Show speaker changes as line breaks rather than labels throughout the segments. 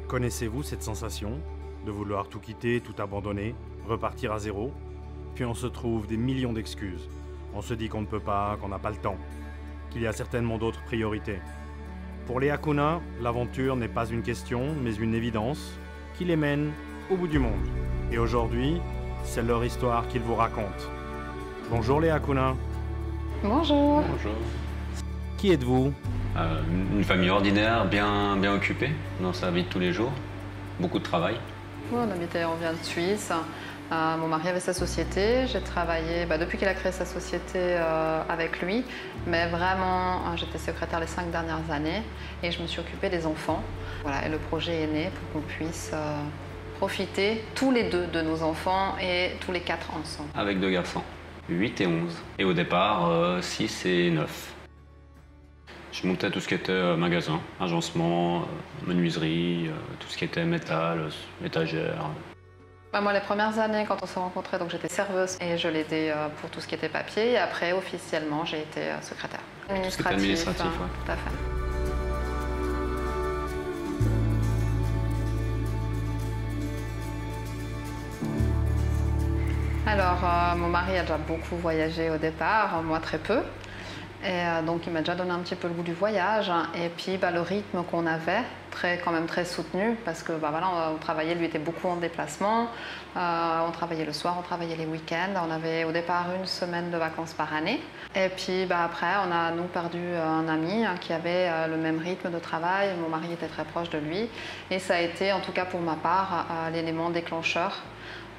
Connaissez-vous cette sensation de vouloir tout quitter, tout abandonner, repartir à zéro? Puis on se trouve des millions d'excuses. On se dit qu'on ne peut pas, qu'on n'a pas le temps, qu'il y a certainement d'autres priorités. Pour les Hakuna, l'aventure n'est pas une question, mais une évidence qui les mène au bout du monde. Et aujourd'hui, c'est leur histoire qu'ils vous racontent. Bonjour les Hakuna.
Bonjour.
Bonjour.
Qui êtes-vous?
Une famille ordinaire, bien occupée dans sa vie de tous les jours. Beaucoup de travail.
On vient de Suisse. Mon mari avait sa société. J'ai travaillé depuis qu'il a créé sa société avec lui. Mais vraiment, j'étais secrétaire les 5 dernières années et je me suis occupée des enfants. Voilà, et le projet est né pour qu'on puisse profiter tous les deux de nos enfants et tous les 4 ensemble.
Avec 2 garçons, 8 et 11. Et au départ, 6 et 9. Je montais tout ce qui était magasin, agencement, menuiserie, tout ce qui était métal, étagère.
Moi, les premières années, quand on s'est rencontrés, j'étais serveuse et je l'aidais pour tout ce qui était papier. Et après, officiellement, j'ai été secrétaire.
Administratif, ouais.
Tout à fait. Alors, mon mari a déjà beaucoup voyagé au départ, moi très peu. Et donc il m'a déjà donné un petit peu le goût du voyage et puis le rythme qu'on avait, quand même très soutenu parce que on travaillait, lui était beaucoup en déplacement, on travaillait le soir, on travaillait les week-ends, on avait au départ 1 semaine de vacances par année et puis après on a perdu un ami qui avait le même rythme de travail, mon mari était très proche de lui et ça a été en tout cas pour ma part l'élément déclencheur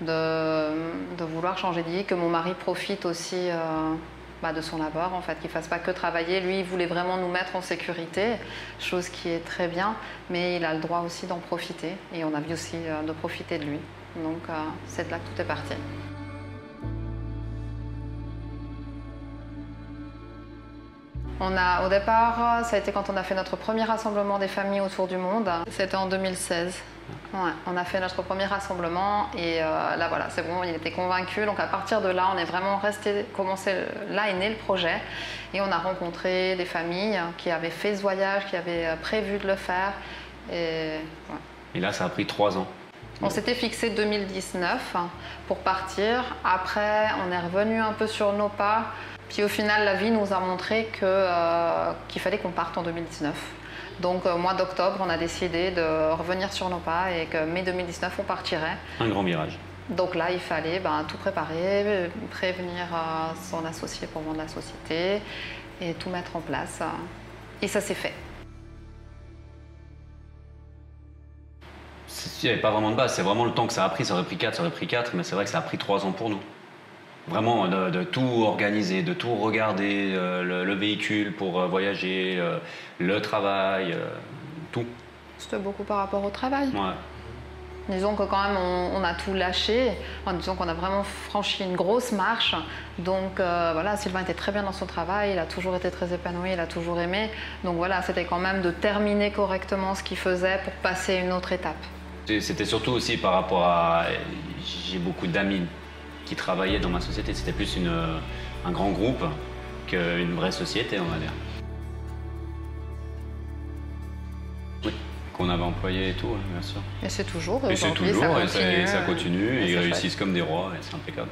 de vouloir changer de vie, que mon mari profite aussi de son labeur, en fait, qu'il ne fasse pas que travailler. Lui, il voulait vraiment nous mettre en sécurité, chose qui est très bien, mais il a le droit aussi d'en profiter. Et on a envie aussi de profiter de lui. Donc, c'est de là que tout est parti. Au départ, ça a été quand on a fait notre premier rassemblement des familles autour du monde. C'était en 2016. Ouais, on a fait notre premier rassemblement et là voilà, c'est bon, il était convaincu. Donc à partir de là, on est vraiment là est né le projet et on a rencontré des familles qui avaient fait ce voyage, qui avaient prévu de le faire.
Et là, ça a pris 3 ans.
On s'était fixé 2019 pour partir. Après, on est revenu un peu sur nos pas. Puis au final, la vie nous a montré qu'il fallait qu'on parte en 2019. Donc au mois d'octobre, on a décidé de revenir sur nos pas et que mai 2019, on partirait.
Un grand virage.
Donc là, il fallait tout préparer, prévenir son associé pour vendre la société et tout mettre en place. Et ça s'est fait.
Il n'y avait pas vraiment de base, c'est vraiment le temps que ça a pris. Ça aurait pris 4, mais c'est vrai que ça a pris 3 ans pour nous. Vraiment de tout organiser, de tout regarder, le véhicule pour voyager, le travail, tout.
C'était beaucoup par rapport au travail.
Ouais.
Disons que quand même on a tout lâché, disons qu'on a vraiment franchi une grosse marche. Donc voilà, Sylvain était très bien dans son travail, il a toujours été très épanoui, il a toujours aimé. Donc voilà, c'était quand même de terminer correctement ce qu'il faisait pour passer à une autre étape.
C'était surtout aussi par rapport à... J'ai beaucoup d'amis qui travaillaient dans ma société. C'était plus un grand groupe qu'une vraie société, on va dire. Oui, qu'on avait employé et tout, bien sûr.
Et c'est toujours,
et c'est toujours, ça continue, et ils réussissent comme des rois, et c'est impeccable.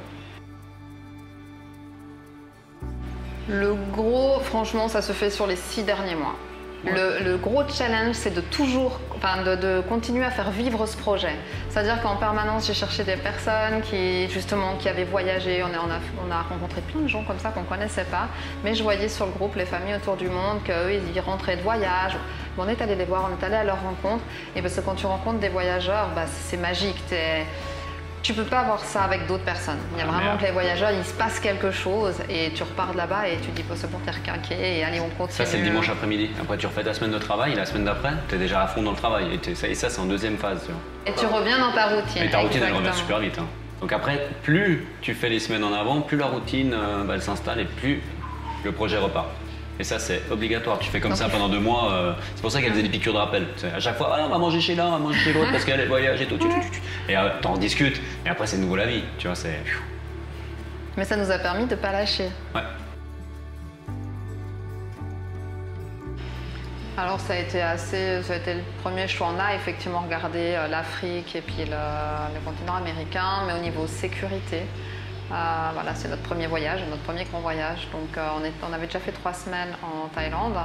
Le gros, franchement, ça se fait sur les 6 derniers mois. Ouais. Le gros challenge, c'est de continuer à faire vivre ce projet. C'est-à-dire qu'en permanence, j'ai cherché des personnes qui avaient voyagé. On a rencontré plein de gens comme ça qu'on ne connaissait pas. Mais je voyais sur le groupe les familles autour du monde qu'eux, ils y rentraient de voyage. On est allé les voir, on est allé à leur rencontre. Et parce que quand tu rencontres des voyageurs, c'est magique. Tu peux pas avoir ça avec d'autres personnes. Il y a vraiment que les voyageurs, il se passe quelque chose et tu repars de là-bas et tu dis c'est bon, t'es requinqué et allez, on continue.
Ça, c'est le dimanche après-midi. Après, tu refais ta semaine de travail et la semaine d'après, t'es déjà à fond dans le travail. Et ça, c'est en deuxième phase. Tu vois.
Et tu reviens dans ta routine.
Et ta routine, elle revient super vite. Donc après, plus tu fais les semaines en avant, plus la routine elle s'installe et plus le projet repart. Et ça, c'est obligatoire. Tu fais comme ça pendant 2 mois. C'est pour ça qu'elle faisait des piqûres de rappel. À chaque fois, on va manger chez l'un, on va manger chez l'autre parce qu'elle voyage et tout. Et t'en discutes. Et après, c'est de nouveau la vie. Tu vois, c'est...
Mais ça nous a permis de ne pas lâcher.
Ouais.
Alors ça a été le premier choix. On a effectivement regardé l'Afrique et puis le continent américain, mais au niveau sécurité, voilà, c'est notre premier voyage, notre premier grand voyage. Donc on avait déjà fait 3 semaines en Thaïlande.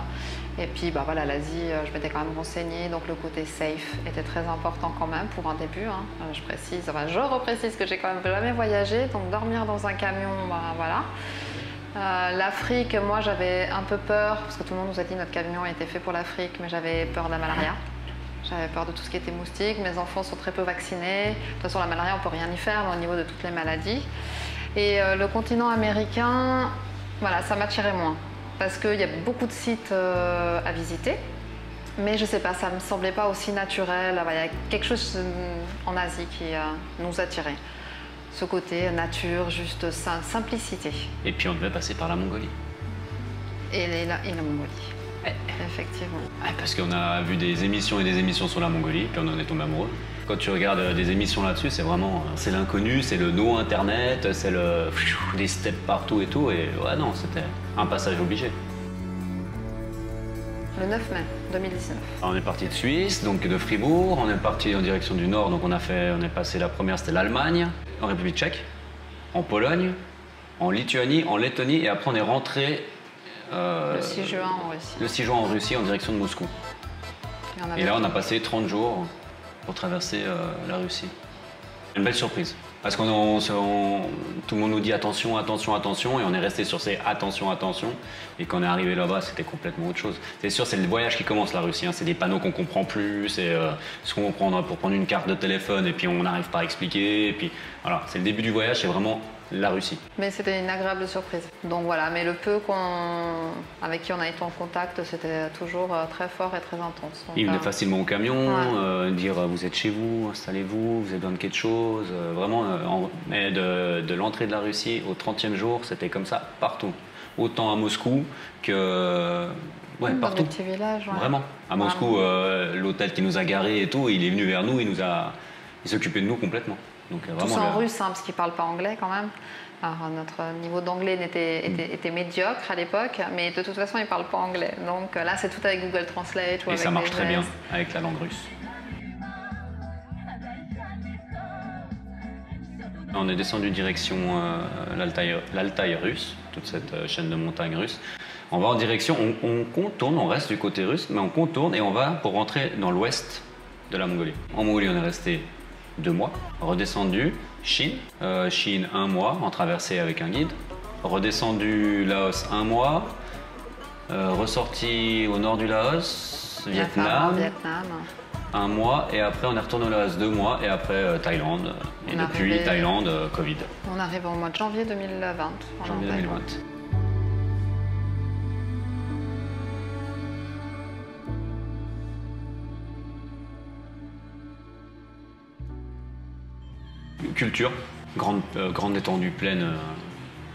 Et puis voilà, l'Asie, je m'étais quand même renseignée, donc le côté safe était très important quand même pour un début. Hein. Je reprécise que j'ai quand même jamais voyagé, donc dormir dans un camion, voilà. L'Afrique, moi j'avais un peu peur, parce que tout le monde nous a dit que notre camion était fait pour l'Afrique, mais j'avais peur de la malaria. J'avais peur de tout ce qui était moustique. Mes enfants sont très peu vaccinés. De toute façon, la malaria, on ne peut rien y faire, mais au niveau de toutes les maladies. Et le continent américain, voilà, ça m'attirait moins. Parce qu'il y a beaucoup de sites à visiter. Mais je ne sais pas, ça ne me semblait pas aussi naturel. Il y a quelque chose en Asie qui nous attirait. Ce côté nature, juste simplicité.
Et puis on devait passer par la Mongolie.
Et la Mongolie. Ouais. Effectivement.
Parce qu'on a vu des émissions et des émissions sur la Mongolie, puis on en est tombé amoureux. Quand tu regardes des émissions là-dessus, c'est vraiment, c'est l'inconnu, c'est le no internet, c'est les steppes partout et tout, et ouais non, c'était un passage obligé.
Le 9 mai 2019.
Alors, on est parti de Suisse, donc de Fribourg, on est parti en direction du nord, donc on est passé, la première c'était l'Allemagne, en République tchèque, en Pologne, en Lituanie, en Lettonie, et après on est rentré
le 6 juin en Russie.
Le 6 juin en Russie, en direction de Moscou. Et là, on a passé 30 jours pour traverser la Russie. Une belle surprise. Parce que tout le monde nous dit attention, attention, attention, et on est resté sur ces attention, attention. Et quand on est arrivé là-bas, c'était complètement autre chose. C'est sûr, c'est le voyage qui commence, la Russie. Hein. C'est des panneaux qu'on comprend plus, c'est ce qu'on prend pour prendre une carte de téléphone, et puis on n'arrive pas à expliquer. Et puis voilà, c'est le début du voyage, c'est vraiment la Russie.
Mais c'était une agréable surprise. Donc voilà, mais le peu avec qui on a été en contact, c'était toujours très fort et très intense. Donc,
il venait facilement au camion, dire vous êtes chez vous, installez-vous, vous avez besoin de quelque chose. Vraiment, mais de l'entrée de la Russie au 30e jour, c'était comme ça partout. Autant à Moscou que partout.
Dans des petits villages. Ouais.
Vraiment. À Moscou, l'hôtel qui nous a garés et tout, il est venu vers nous, il s'occupait de nous complètement. Donc,
tout ça en russe, hein, parce qu'ils ne parlent pas anglais quand même. Alors, notre niveau d'anglais était médiocre à l'époque, mais de toute façon, ils ne parlent pas anglais. Donc là, c'est tout avec Google Translate.
Et ça marche très bien avec la langue russe. On est descendu direction l'Altaï russe, toute cette chaîne de montagnes russes. On va en direction, on contourne, on reste du côté russe, mais on contourne et on va pour rentrer dans l'ouest de la Mongolie. En Mongolie, on est resté 2 mois, redescendu, Chine, 1 mois en traversée avec un guide, redescendu Laos 1 mois, ressorti au nord du Laos, Vietnam, 1 mois, et après on est retourné au Laos 2 mois, et après Thaïlande, et depuis Thaïlande, Covid.
On arrive au mois de janvier 2020.
Janvier 2020. Culture, grande étendue plaine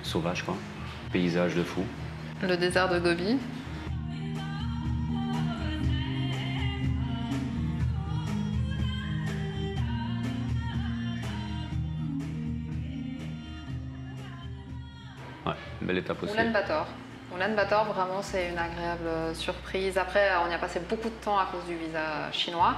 sauvage, quoi. Paysage de fou.
Le désert de Gobi.
Ouais, belle étape aussi.
Ulaanbaatar, vraiment, c'est une agréable surprise. Après, on y a passé beaucoup de temps à cause du visa chinois.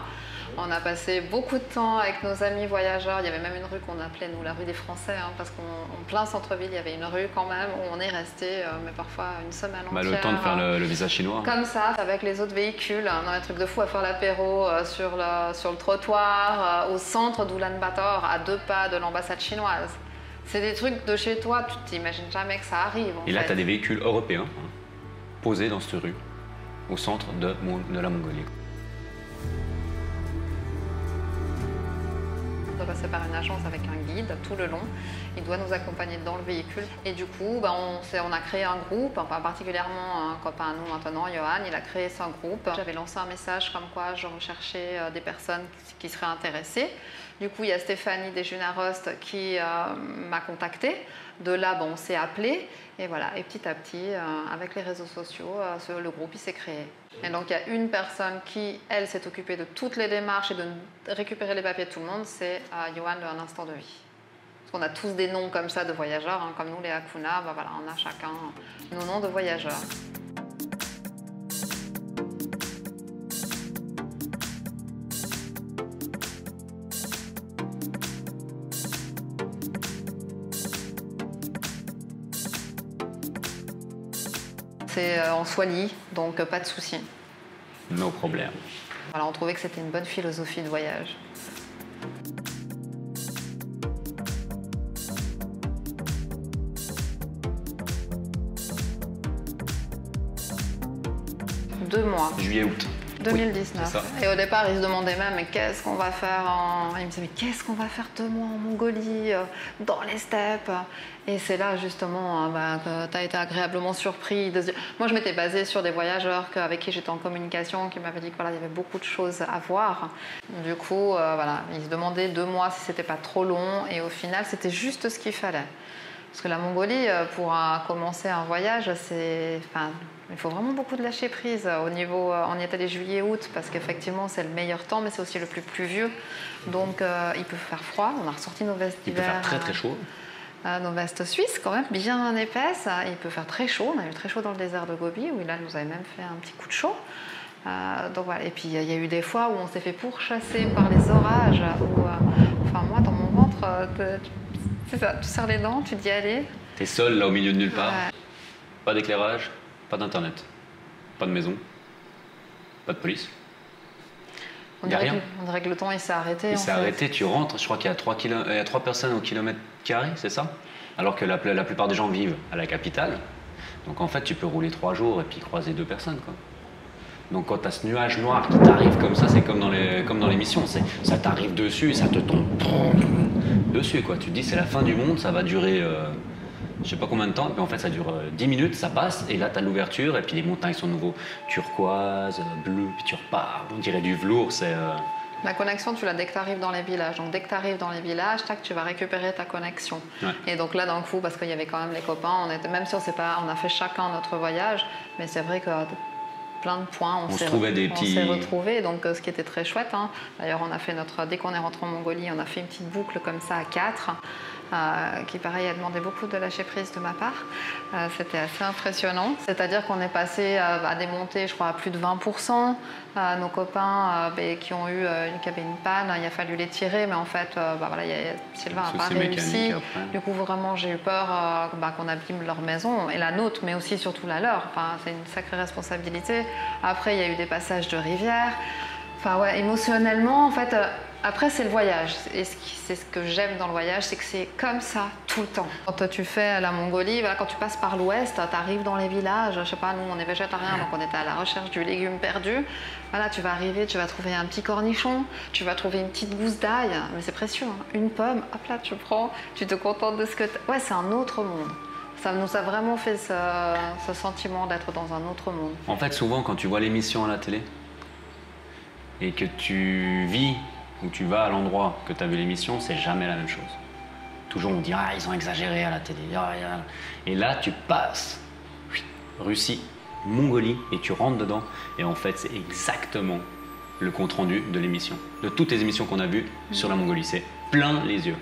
On a passé beaucoup de temps avec nos amis voyageurs. Il y avait même une rue qu'on appelait, nous, la rue des Français, hein, parce qu'en plein centre-ville, il y avait une rue quand même où on est resté, mais parfois une semaine entière.
Le temps de faire le visa chinois.
Comme ça, avec les autres véhicules, dans les trucs de fou, à faire l'apéro sur le trottoir, au centre d'Ulaanbaatar, à 2 pas de l'ambassade chinoise. C'est des trucs de chez toi, tu t'imagines jamais que ça arrive.
Et là, tu as des véhicules européens posés dans cette rue, au centre de la Mongolie.
On doit passer par une agence avec un guide tout le long. Il doit nous accompagner dans le véhicule. Et du coup, on a créé un groupe, enfin, particulièrement un copain à nous maintenant, Johan, il a créé son groupe. J'avais lancé un message comme quoi je recherchais des personnes qui seraient intéressées. Du coup, il y a Stéphanie Desjunarost qui m'a contactée. De là, on s'est appelé. Et voilà, et petit à petit, avec les réseaux sociaux, le groupe il s'est créé. Et donc il y a une personne qui, elle, s'est occupée de toutes les démarches et de récupérer les papiers de tout le monde, c'est Johan de Un Instant de Vie. Parce qu'on a tous des noms comme ça de voyageurs, hein, comme nous les Hakuna, voilà, on a chacun nos noms de voyageurs. C'est en Swahili, donc pas de souci.
No problème.
Voilà, on trouvait que c'était une bonne philosophie de voyage. Deux mois.
Juillet-août.
2019.
Oui,
et au départ, ils se demandaient même, mais qu'est-ce qu'on va faire Ils me disaient, mais qu'est-ce qu'on va faire 2 mois en Mongolie, dans les steppes? Et c'est là, justement, que tu as été agréablement surpris. Moi, je m'étais basée sur des voyageurs avec qui j'étais en communication, qui m'avaient dit qu'il y avait beaucoup de choses à voir. Du coup, voilà, ils se demandaient 2 mois si c'était pas trop long. Et au final, c'était juste ce qu'il fallait. Parce que la Mongolie, pour commencer un voyage, il faut vraiment beaucoup de lâcher prise. Au niveau, on y est allé juillet-août parce qu'effectivement c'est le meilleur temps, mais c'est aussi le plus pluvieux. Donc il peut faire froid. On a ressorti nos vestes d'hiver.
Il peut faire très très chaud.
Nos vestes suisses quand même, bien épaisses. Il peut faire très chaud. On a eu très chaud dans le désert de Gobi où là nous avait même fait un petit coup de chaud. Donc voilà. Et puis il y a eu des fois où on s'est fait pourchasser par les orages. Enfin moi dans mon ventre, c'est ça, tu serres les dents, tu te dis allez.
T'es seul là au milieu de nulle part.
Ouais.
Pas d'éclairage. Pas d'internet, pas de maison, pas de police.
On dirait que le temps il s'est arrêté.
Il s'est arrêté, tu rentres, je crois qu'il y a 3 personnes au kilomètre carré, c'est ça? Alors que la plupart des gens vivent à la capitale. Donc en fait, tu peux rouler 3 jours et puis croiser 2 personnes, quoi. Donc quand tu as ce nuage noir qui t'arrive comme ça, c'est comme dans l'émission, ça t'arrive dessus et ça te tombe dessus, quoi. Tu te dis c'est la fin du monde, ça va durer... je sais pas combien de temps, mais en fait ça dure 10 minutes, ça passe, et là tu as l'ouverture, et puis les montagnes sont de nouveau turquoise, bleu, puis tu repars, on dirait du velours, c'est...
La connexion, tu l'as dès que tu arrives dans les villages. Donc dès que tu arrives dans les villages, tu vas récupérer ta connexion.
Ouais.
Et donc là, d'un coup, parce qu'il y avait quand même les copains, même si on a fait chacun notre voyage, mais c'est vrai que plein de points, on s'est retrouvés, donc ce qui était très chouette. Hein. D'ailleurs, dès qu'on est rentré en Mongolie, on a fait une petite boucle comme ça à 4. Qui pareil a demandé beaucoup de lâcher prise de ma part. C'était assez impressionnant. C'est-à-dire qu'on est passé à des montées, je crois, à plus de 20%. Nos copains qui avaient une panne, il a fallu les tirer, mais en fait, Sylvain n'a pas réussi. Du coup, vraiment, j'ai eu peur qu'on abîme leur maison et la nôtre, mais aussi surtout la leur. Enfin, c'est une sacrée responsabilité. Après, il y a eu des passages de rivière. Enfin, ouais, émotionnellement, en fait. Après, c'est le voyage. Et c'est ce que j'aime dans le voyage, c'est que c'est comme ça tout le temps. Quand tu fais la Mongolie, quand tu passes par l'ouest, tu arrives dans les villages. Je sais pas, nous, on est végétariens, donc on était à la recherche du légume perdu. Voilà, tu vas arriver, tu vas trouver un petit cornichon, tu vas trouver une petite gousse d'ail, mais c'est précieux, hein. Une pomme, hop là, tu prends, tu te contentes de ce que tu... Ouais, c'est un autre monde. Ça nous a vraiment fait ce sentiment d'être dans un autre monde.
En fait, souvent, quand tu vois l'émission à la télé et que tu vis où tu vas à l'endroit que tu as vu l'émission, c'est jamais la même chose. Toujours on dit « Ah, ils ont exagéré à la télé. Ah, ah. » Et là, tu passes Russie, Mongolie, et tu rentres dedans. Et en fait, c'est exactement le compte-rendu de l'émission. De toutes les émissions qu'on a vues sur la Mongolie. C'est plein les yeux.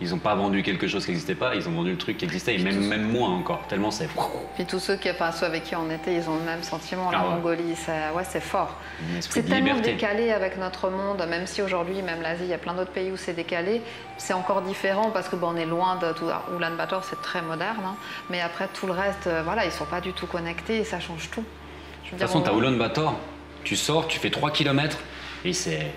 Ils n'ont pas vendu quelque chose qui n'existait pas, ils ont vendu le truc qui existait, et même moins encore, tellement c'est...
Puis tous ceux avec qui on était, ils ont le même sentiment, la Mongolie, c'est fort. C'est tellement décalé avec notre monde, même si aujourd'hui, même l'Asie, il y a plein d'autres pays où c'est décalé, c'est encore différent parce que on est loin de tout. Ulaanbaatar, c'est très moderne, hein, mais après tout le reste, ils ne sont pas du tout connectés et ça change tout.
De toute façon, tu as Ulaanbaatar, tu sors, tu fais 3 km et c'est...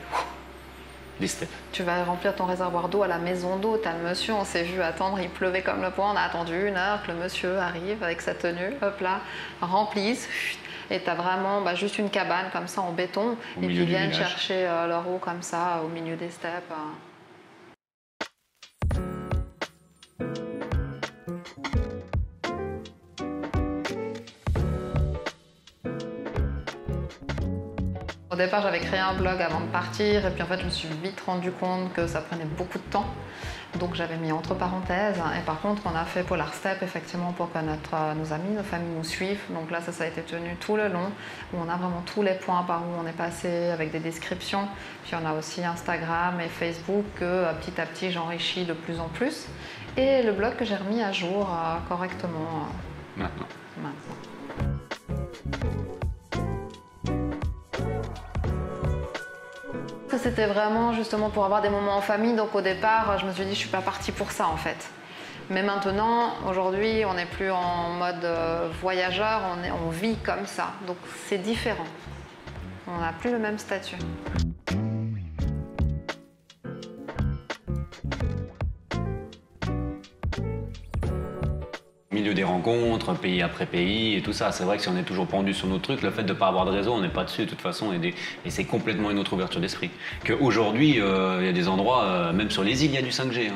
des steppes.
Tu vas remplir ton réservoir d'eau à la maison d'eau. T'as le monsieur, on s'est vu attendre, il pleuvait comme le poing. On a attendu 1 heure que le monsieur arrive avec sa tenue, hop là, remplisse. Et t'as vraiment juste une cabane comme ça en béton. Et puis ils viennent chercher leur eau comme ça au milieu des steppes. Au départ, j'avais créé un blog avant de partir et puis en fait, je me suis vite rendu compte que ça prenait beaucoup de temps. Donc j'avais mis entre parenthèses et par contre, on a fait Polar Steppe effectivement pour que nos amis, nos familles nous suivent. Donc là, ça a été tenu tout le long où on a vraiment tous les points par où on est passé avec des descriptions. Puis on a aussi Instagram et Facebook que petit à petit, j'enrichis de plus en plus. Et le blog que j'ai remis à jour correctement
maintenant.
C'était vraiment justement pour avoir des moments en famille, donc au départ je me suis dit je suis pas partie pour ça en fait. Mais maintenant, aujourd'hui, on n'est plus en mode voyageur, on vit comme ça. Donc c'est différent. On n'a plus le même statut.
Milieu des rencontres, pays après pays et tout ça. C'est vrai que si on est toujours pendu sur nos trucs, le fait de ne pas avoir de réseau, on n'est pas dessus de toute façon. Et c'est complètement une autre ouverture d'esprit. Qu'aujourd'hui, il y a des endroits, même sur les îles, il y a du 5G.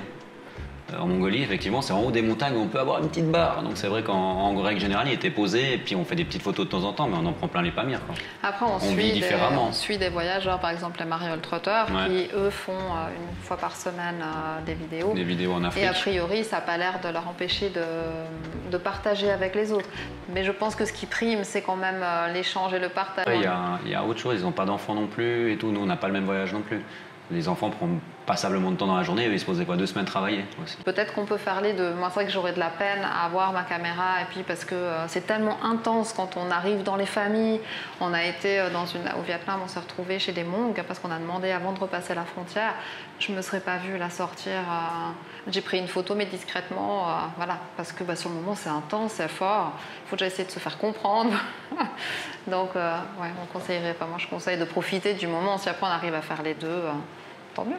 En Mongolie, effectivement, c'est en haut des montagnes où on peut avoir une petite barre. Donc c'est vrai qu'en règle générale, il était posé et puis on fait des petites photos de temps en temps, mais on en prend plein les pamires.
Après, on suit des voyageurs, par exemple les Mariole Trotter, qui eux font une fois par semaine des vidéos.
Des vidéos en Afrique.
Et a priori, ça n'a pas l'air de leur empêcher de partager avec les autres. Mais je pense que ce qui prime, c'est quand même l'échange et le partage.
Il y a autre chose, ils n'ont pas d'enfants non plus et tout. Nous, on n'a pas le même voyage non plus. Les enfants prennent passablement de temps dans la journée, ils se posaient quoi, 2 semaines travailler aussi.
Peut-être qu'on peut faire les deux. Moi, c'est vrai que j'aurais de la peine à avoir ma caméra, et puis parce que c'est tellement intense quand on arrive dans les familles. On a été au Vietnam, on s'est retrouvés chez des Hmongs parce qu'on a demandé avant de repasser la frontière. Je me serais pas vue la sortir. J'ai pris une photo, mais discrètement, voilà, parce que sur le moment c'est intense, c'est fort. Il faut déjà essayer de se faire comprendre. Donc, ouais, on conseillerait pas. Moi, je conseille de profiter du moment. Si après on arrive à faire les deux, tant mieux.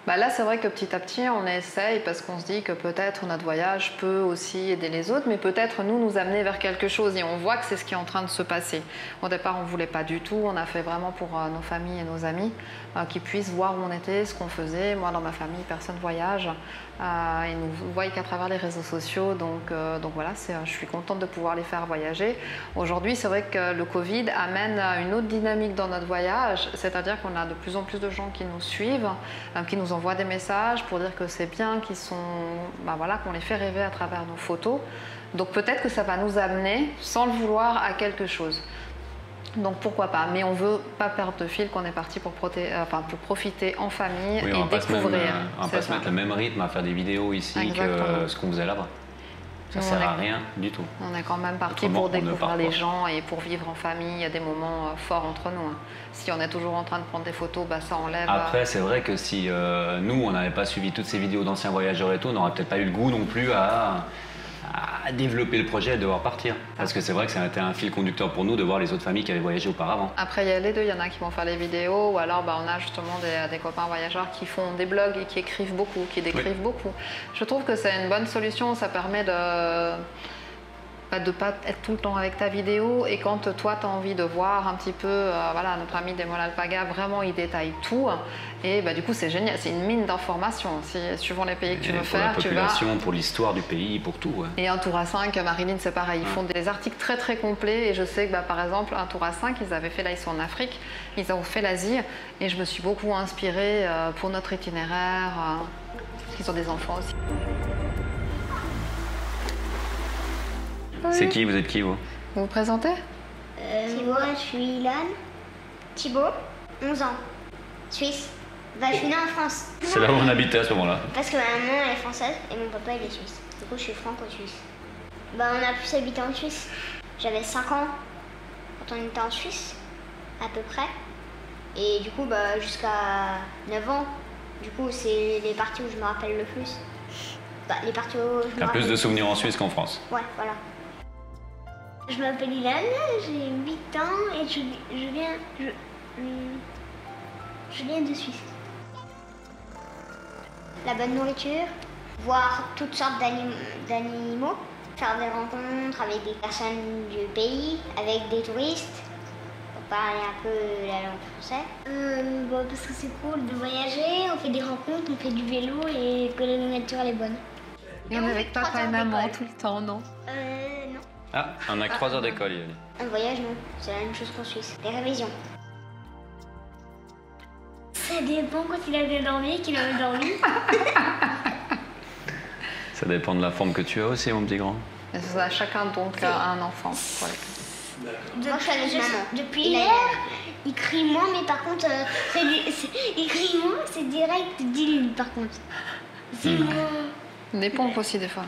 Là, c'est vrai que petit à petit, on essaye parce qu'on se dit que peut-être notre voyage peut aussi aider les autres, mais peut-être nous amener vers quelque chose. Et on voit que c'est ce qui est en train de se passer. Au départ, on ne voulait pas du tout. On a fait vraiment pour nos familles et nos amis qui puissent voir où on était, ce qu'on faisait. Moi, dans ma famille, personne ne voyage. Ils nous voient qu'à travers les réseaux sociaux. Donc voilà, je suis contente de pouvoir les faire voyager. Aujourd'hui, c'est vrai que le Covid amène une autre dynamique dans notre voyage. C'est-à-dire qu'on a de plus en plus de gens qui nous suivent, qui nous envoient des messages pour dire que c'est bien, qu'on les fait rêver à travers nos photos. Donc peut-être que ça va nous amener, sans le vouloir, à quelque chose. Donc pourquoi pas, mais on ne veut pas perdre de fil qu'on est parti pour profiter en famille et découvrir.
On va pas se mettre le même rythme à faire des vidéos ici. Exactement. Que ce qu'on faisait là-bas. Ça ne sert à rien du tout.
On est quand même parti pour découvrir les gens et pour vivre en famille. Il y a des moments forts entre nous. Si on est toujours en train de prendre des photos, ça enlève.
Après, c'est vrai que si nous, on n'avait pas suivi toutes ces vidéos d'anciens voyageurs et tout, on n'aurait peut-être pas eu le goût non plus à développer le projet et devoir partir. Parce que c'est vrai que ça a été un fil conducteur pour nous de voir les autres familles qui avaient voyagé auparavant.
Après, il y a les deux. Il y en a qui vont faire les vidéos ou alors on a justement des copains voyageurs qui font des blogs et qui écrivent beaucoup, qui décrivent beaucoup. Je trouve que c'est une bonne solution. Ça permet de ne pas être tout le temps avec ta vidéo, et quand toi tu as envie de voir un petit peu, notre ami Demol Alpaga, vraiment il détaille tout, et du coup c'est génial, c'est une mine d'informations. Suivant les pays que tu veux faire,
tu vas... Pour la population, pour l'histoire du pays, pour tout. Ouais.
Et un tour à 5, Marilyn c'est pareil, ils font des articles très très complets, et je sais que par exemple un tour à 5, ils avaient fait, là ils sont en Afrique, ils ont fait l'Asie, et je me suis beaucoup inspirée pour notre itinéraire, parce qu'ils ont des enfants aussi.
C'est qui? Vous êtes qui, vous?
Vous vous présentez?
Thibaut, je suis Ilan. Thibaut, 11 ans. Suisse. Je suis née en France.
C'est là où on habitait à ce moment-là.
Parce que ma maman elle est française et mon papa il est suisse. Du coup je suis franco-suisse. On a plus habité en Suisse. J'avais 5 ans quand on était en Suisse, à peu près. Et du coup jusqu'à 9 ans. Du coup c'est les parties où je me rappelle le plus. Les parties où je me rappelle
plus de souvenirs en Suisse qu'en France.
Ouais, voilà. Je m'appelle Ilan, j'ai 8 ans et je viens de Suisse. La bonne nourriture, voir toutes sortes d'animaux, faire des rencontres avec des personnes du pays, avec des touristes, pour parler un peu la langue française. Parce que c'est cool de voyager, on fait des rencontres, on fait du vélo et que la nourriture elle est bonne.
Et on est avec papa et maman tout le temps, non?
Non.
Ah, on n'a que 3 heures d'école, Yoli.
Un voyage, non. C'est la même chose qu'en Suisse. Les révisions. Ça dépend quand il a bien dormi, qu'il a bien dormi.
Ça dépend de la forme que tu as aussi, mon petit grand.
Et ça a chacun donc un enfant.
Depuis hier, il crie moins, mais par contre, il crie moins, c'est direct Dylan par contre. C'est moins...
Des pompes aussi des fois.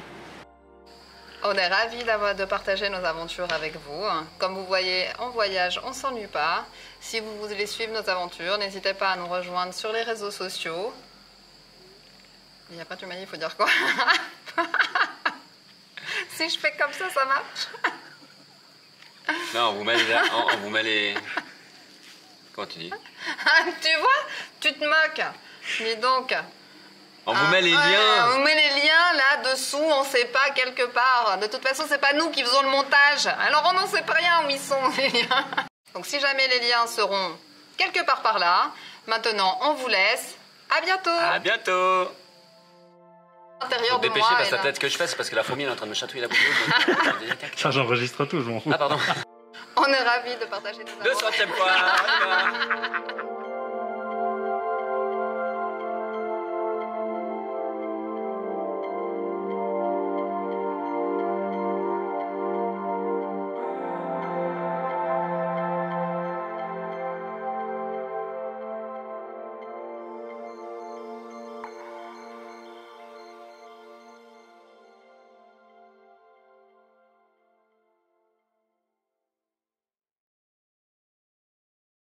On est ravis de partager nos aventures avec vous. Comme vous voyez, en voyage, on ne s'ennuie pas. Si vous voulez suivre nos aventures, n'hésitez pas à nous rejoindre sur les réseaux sociaux. Il n'y a pas de maillet, il faut dire quoi? Si je fais comme ça marche?
Non, on vous met les... Comment tu dis?
Tu vois? Tu te moques. Dis donc.
On vous met les liens.
On met les liens là-dessous, on sait pas, quelque part. De toute façon, c'est pas nous qui faisons le montage. Alors on n'en sait pas rien où ils sont, les liens. Donc si jamais les liens seront quelque part par là, maintenant on vous laisse. À bientôt.
À bientôt.
L'intérieur
Faut te
de
dépêcher
moi,
parce que
et
la
là.
tête que je fais, c'est parce que la fourmi elle est en train de me chatouiller la bouche.
Ça, j'enregistre tout, je m'en fous.
Ah, pardon.
On est ravis de partager nos aventures.
200e fois.